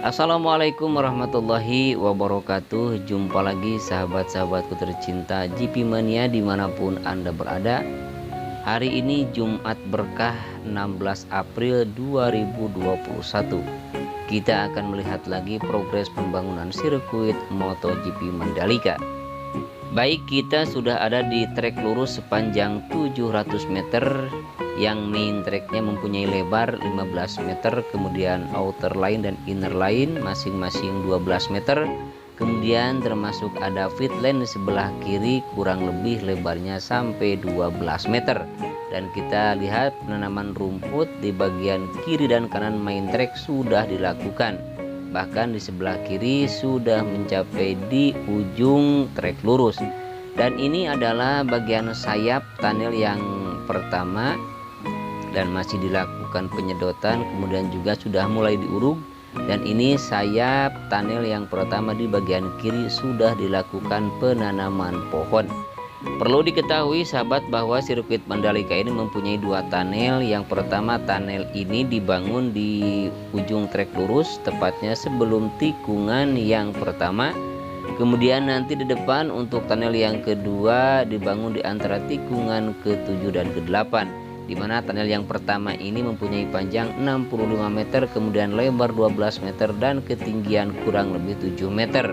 Assalamualaikum warahmatullahi wabarakatuh. Jumpa lagi sahabat-sahabatku tercinta GP Mania dimanapun Anda berada. Hari ini Jumat Berkah 16 April 2021. Kita akan melihat lagi progres pembangunan sirkuit MotoGP Mandalika. Baik, kita sudah ada di trek lurus sepanjang 700 meter. Yang main tracknya mempunyai lebar 15 meter, kemudian outer line dan inner line masing-masing 12 meter. Kemudian termasuk ada pit lane di sebelah kiri, kurang lebih lebarnya sampai 12 meter. Dan kita lihat penanaman rumput di bagian kiri dan kanan main track sudah dilakukan. Bahkan di sebelah kiri sudah mencapai di ujung trek lurus. Dan ini adalah bagian sayap tunnel yang pertama, dan masih dilakukan penyedotan, kemudian juga sudah mulai diuruk. Dan ini sayap tunnel yang pertama di bagian kiri sudah dilakukan penanaman pohon. Perlu diketahui sahabat bahwa sirkuit Mandalika ini mempunyai dua tunnel. Yang pertama, tunnel ini dibangun di ujung trek lurus, tepatnya sebelum tikungan yang pertama. Kemudian nanti di depan untuk tunnel yang kedua dibangun di antara tikungan ke-7 dan ke-8. Di mana tunnel yang pertama ini mempunyai panjang 65 meter, kemudian lebar 12 meter dan ketinggian kurang lebih 7 meter.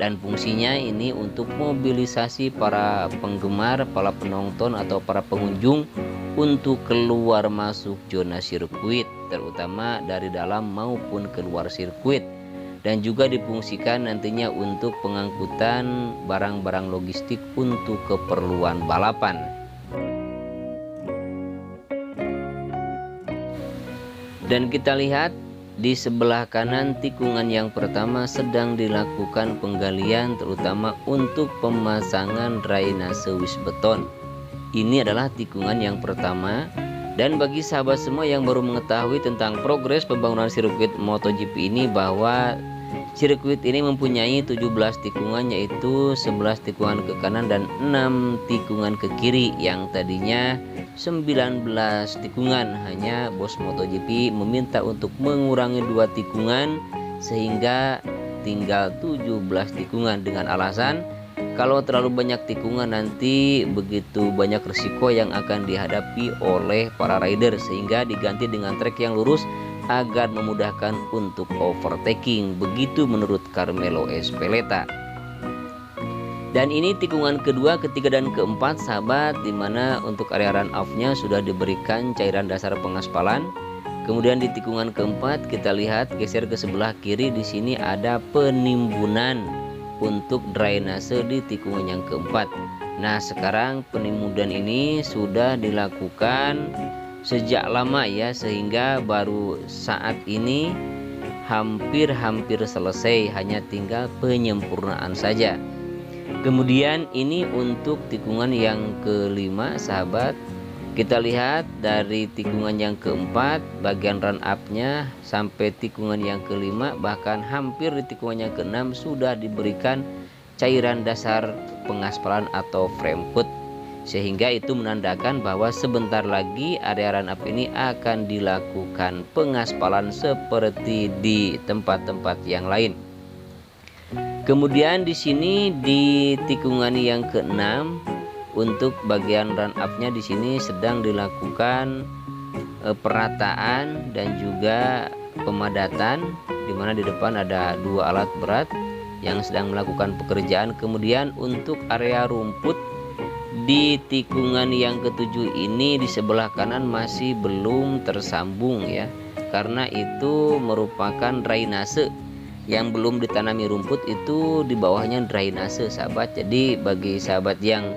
Dan fungsinya ini untuk mobilisasi para penggemar, para penonton atau para pengunjung untuk keluar masuk zona sirkuit, terutama dari dalam maupun keluar sirkuit. Dan juga difungsikan nantinya untuk pengangkutan barang-barang logistik untuk keperluan balapan. Dan kita lihat di sebelah kanan tikungan yang pertama sedang dilakukan penggalian, terutama untuk pemasangan drainase wisbeton. Ini adalah tikungan yang pertama. Dan bagi sahabat semua yang baru mengetahui tentang progres pembangunan sirkuit MotoGP ini, bahwa sirkuit ini mempunyai 17 tikungan, yaitu 11 tikungan ke kanan dan 6 tikungan ke kiri. Yang tadinya 19 tikungan, hanya bos MotoGP meminta untuk mengurangi 2 tikungan sehingga tinggal 17 tikungan, dengan alasan kalau terlalu banyak tikungan nanti begitu banyak risiko yang akan dihadapi oleh para rider, sehingga diganti dengan trek yang lurus agar memudahkan untuk overtaking. Begitu menurut Carmelo Ezpeleta. Dan ini tikungan kedua, ketiga dan keempat sahabat, dimana untuk area run off-nya sudah diberikan cairan dasar pengaspalan. Kemudian di tikungan keempat kita lihat geser ke sebelah kiri, di sini ada penimbunan untuk drainase di tikungan yang keempat. Nah, sekarang penimbunan ini sudah dilakukan sejak lama ya, sehingga baru saat ini hampir selesai, hanya tinggal penyempurnaan saja. Kemudian ini untuk tikungan yang kelima sahabat, kita lihat dari tikungan yang keempat bagian run up-nya sampai tikungan yang kelima, bahkan hampir di tikungan yang keenam sudah diberikan cairan dasar pengaspalan atau frame foot, sehingga itu menandakan bahwa sebentar lagi area run up ini akan dilakukan pengaspalan seperti di tempat-tempat yang lain. Kemudian di sini di tikungan yang keenam untuk bagian run up-nya di sini sedang dilakukan perataan dan juga pemadatan, di mana di depan ada 2 alat berat yang sedang melakukan pekerjaan. Kemudian untuk area rumput di tikungan yang ke-7 ini di sebelah kanan masih belum tersambung ya, karena itu merupakan drainase. Yang belum ditanami rumput itu di bawahnya drainase sahabat. Jadi bagi sahabat yang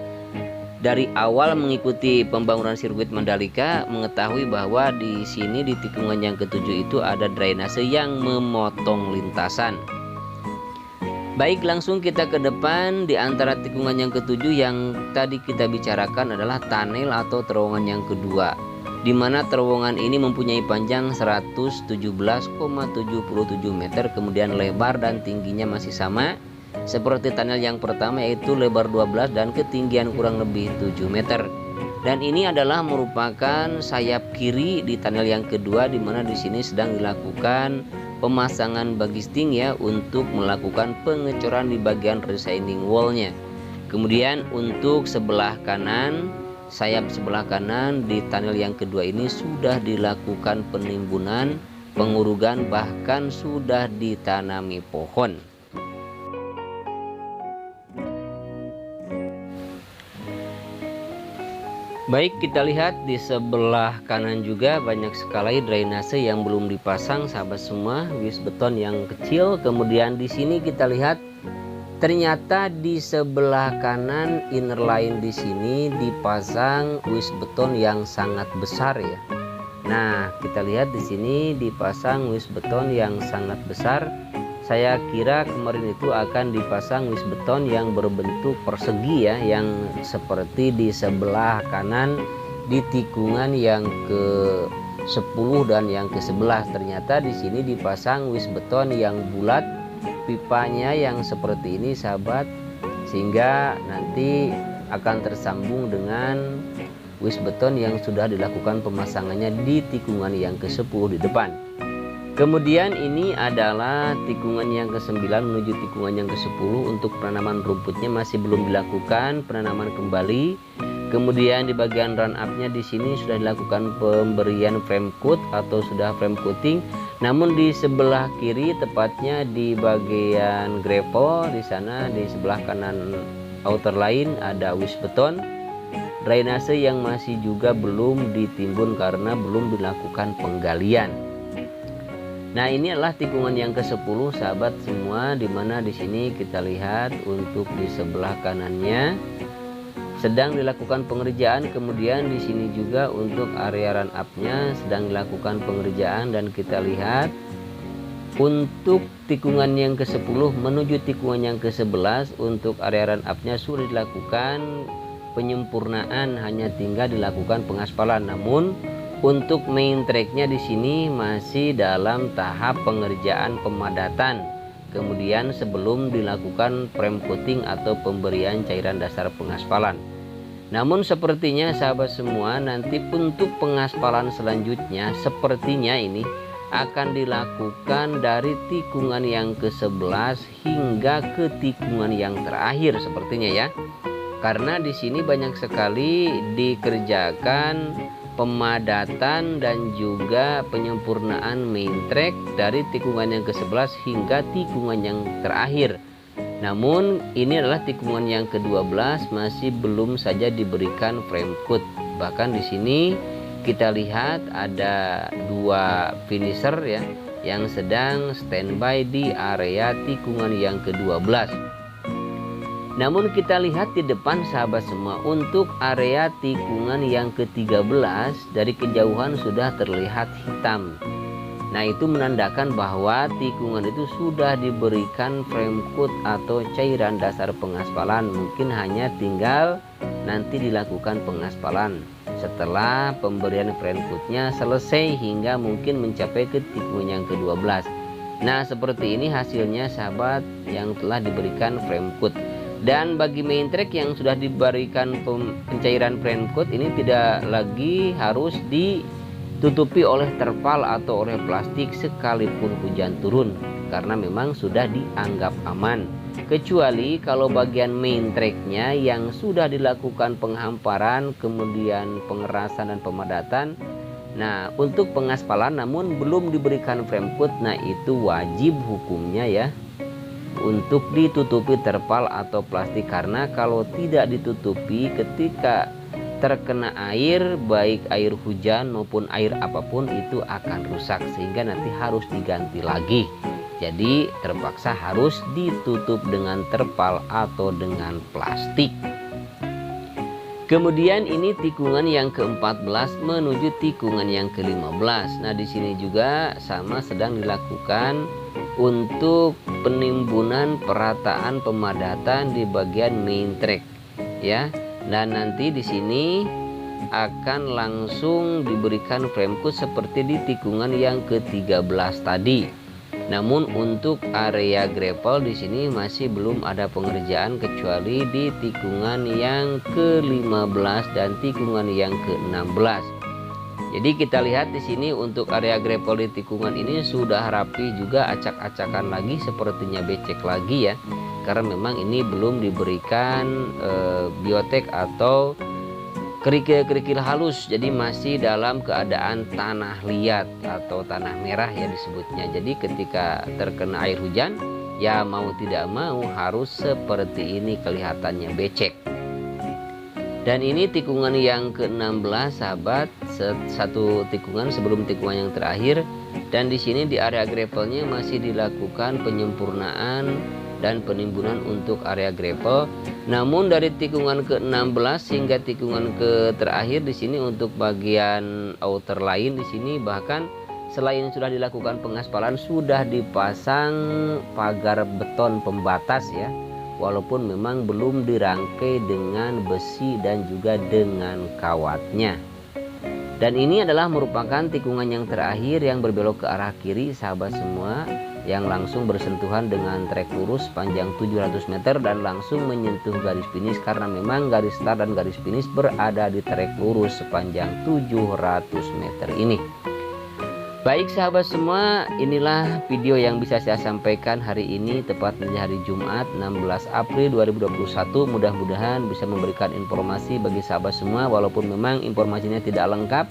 dari awal mengikuti pembangunan sirkuit Mandalika mengetahui bahwa di sini di tikungan yang ke-7 itu ada drainase yang memotong lintasan. Baik, langsung kita ke depan. Di antara tikungan yang ke-7 yang tadi kita bicarakan adalah tunnel atau terowongan yang kedua, di mana terowongan ini mempunyai panjang 117,77 meter, kemudian lebar dan tingginya masih sama seperti tunnel yang pertama, yaitu lebar 12 dan ketinggian kurang lebih 7 meter. Dan ini adalah merupakan sayap kiri di tunnel yang kedua, di mana di sini sedang dilakukan pemasangan bagisting ya untuk melakukan pengecoran di bagian retaining wallnya. Kemudian untuk sebelah kanan, sayap sebelah kanan di tunnel yang kedua ini sudah dilakukan penimbunan, pengurugan, bahkan sudah ditanami pohon. Baik, kita lihat di sebelah kanan juga banyak sekali drainase yang belum dipasang sahabat semua, wis beton yang kecil. Kemudian di sini kita lihat ternyata di sebelah kanan inner line di sini dipasang wis beton yang sangat besar ya. Nah, kita lihat di sini dipasang wis beton yang sangat besar. Saya kira kemarin itu akan dipasang wis beton yang berbentuk persegi ya, yang seperti di sebelah kanan di tikungan yang ke-10 dan yang ke-11. Ternyata di sini dipasang wis beton yang bulat, pipanya yang seperti ini sahabat, sehingga nanti akan tersambung dengan wis beton yang sudah dilakukan pemasangannya di tikungan yang ke-10 di depan. Kemudian ini adalah tikungan yang ke-9 menuju tikungan yang ke-10. Untuk penanaman rumputnya masih belum dilakukan penanaman kembali. Kemudian di bagian run up-nya di sini sudah dilakukan pemberian frame coat atau sudah frame coating. Namun di sebelah kiri, tepatnya di bagian gravel, di sana di sebelah kanan outer line ada wis beton drainase yang masih juga belum ditimbun karena belum dilakukan penggalian. Nah, ini adalah tikungan yang ke-10 sahabat semua, dimana di sini kita lihat untuk di sebelah kanannya sedang dilakukan pengerjaan. Kemudian di sini juga untuk area run up-nya sedang dilakukan pengerjaan, dan kita lihat untuk tikungan yang ke-10 menuju tikungan yang ke-11 untuk area run up-nya sudah dilakukan penyempurnaan, hanya tinggal dilakukan pengaspalan. Namun untuk main track-nya di sini masih dalam tahap pengerjaan pemadatan. Kemudian sebelum dilakukan frame coating atau pemberian cairan dasar pengaspalan. Namun sepertinya sahabat semua, nanti untuk pengaspalan selanjutnya sepertinya ini akan dilakukan dari tikungan yang ke-11 hingga ke tikungan yang terakhir sepertinya ya. Karena di sini banyak sekali dikerjakan pemadatan dan juga penyempurnaan main track dari tikungan yang ke-11 hingga tikungan yang terakhir. Namun ini adalah tikungan yang ke-12 masih belum saja diberikan frame coat. Bahkan di sini kita lihat ada dua finisher ya yang sedang standby di area tikungan yang ke-12. Namun kita lihat di depan sahabat semua, untuk area tikungan yang ke-13 dari kejauhan sudah terlihat hitam. Nah, itu menandakan bahwa tikungan itu sudah diberikan frame coat atau cairan dasar pengaspalan. Mungkin hanya tinggal nanti dilakukan pengaspalan setelah pemberian frame coatnya selesai hingga mungkin mencapai ke tikungan yang ke-12. Nah, seperti ini hasilnya sahabat yang telah diberikan frame coat. Dan bagi main track yang sudah diberikan pencairan frame coat ini tidak lagi harus ditutupi oleh terpal atau oleh plastik sekalipun hujan turun, karena memang sudah dianggap aman. Kecuali kalau bagian main tracknya yang sudah dilakukan penghamparan, kemudian pengerasan dan pemadatan. Nah, untuk pengaspalan namun belum diberikan frame coat, nah itu wajib hukumnya ya untuk ditutupi terpal atau plastik, karena kalau tidak ditutupi ketika terkena air, baik air hujan maupun air apapun, itu akan rusak sehingga nanti harus diganti lagi. Jadi terpaksa harus ditutup dengan terpal atau dengan plastik. Kemudian ini tikungan yang ke-14 menuju tikungan yang ke-15. Nah, di sini juga sama sedang dilakukan untuk penimbunan, perataan, pemadatan di bagian main track ya. Dan nanti di sini akan langsung diberikan frame coat seperti di tikungan yang ke-13 tadi. Namun untuk area gravel di sini masih belum ada pengerjaan kecuali di tikungan yang ke-15 dan tikungan yang ke-16. Jadi kita lihat di sini untuk area gravel di tikungan ini sudah rapi juga, acak-acakan lagi, sepertinya becek lagi ya. Karena memang ini belum diberikan biotek atau kerikil-kerikil halus, jadi masih dalam keadaan tanah liat atau tanah merah ya disebutnya. Jadi ketika terkena air hujan ya mau tidak mau harus seperti ini kelihatannya becek. Dan ini tikungan yang ke-16 sahabat, satu tikungan sebelum tikungan yang terakhir. Dan di sini di area gravelnya masih dilakukan penyempurnaan dan penimbunan untuk area gravel. Namun dari tikungan ke-16 hingga tikungan ke terakhir di sini untuk bagian outer lain di sini bahkan selain sudah dilakukan pengaspalan sudah dipasang pagar beton pembatas ya. Walaupun memang belum dirangkai dengan besi dan juga dengan kawatnya. Dan ini adalah merupakan tikungan yang terakhir yang berbelok ke arah kiri sahabat semua, yang langsung bersentuhan dengan trek lurus panjang 700 meter dan langsung menyentuh garis finish, karena memang garis start dan garis finish berada di trek lurus sepanjang 700 meter ini. Baik sahabat semua, inilah video yang bisa saya sampaikan hari ini, tepat di hari Jumat 16 April 2021. Mudah-mudahan bisa memberikan informasi bagi sahabat semua, walaupun memang informasinya tidak lengkap.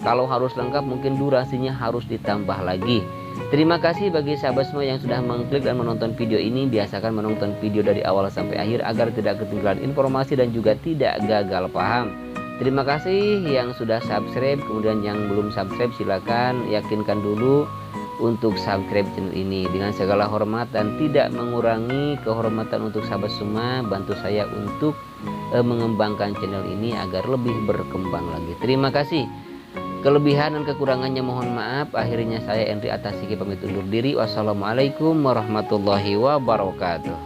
Kalau harus lengkap mungkin durasinya harus ditambah lagi. Terima kasih bagi sahabat semua yang sudah mengklik dan menonton video ini. Biasakan menonton video dari awal sampai akhir agar tidak ketinggalan informasi dan juga tidak gagal paham. Terima kasih yang sudah subscribe, kemudian yang belum subscribe silakan yakinkan dulu untuk subscribe channel ini. Dengan segala hormat dan tidak mengurangi kehormatan untuk sahabat semua, bantu saya untuk mengembangkan channel ini agar lebih berkembang lagi. Terima kasih. Kelebihan dan kekurangannya mohon maaf. Akhirnya saya Endri Atasiki pamit undur diri. Wassalamualaikum warahmatullahi wabarakatuh.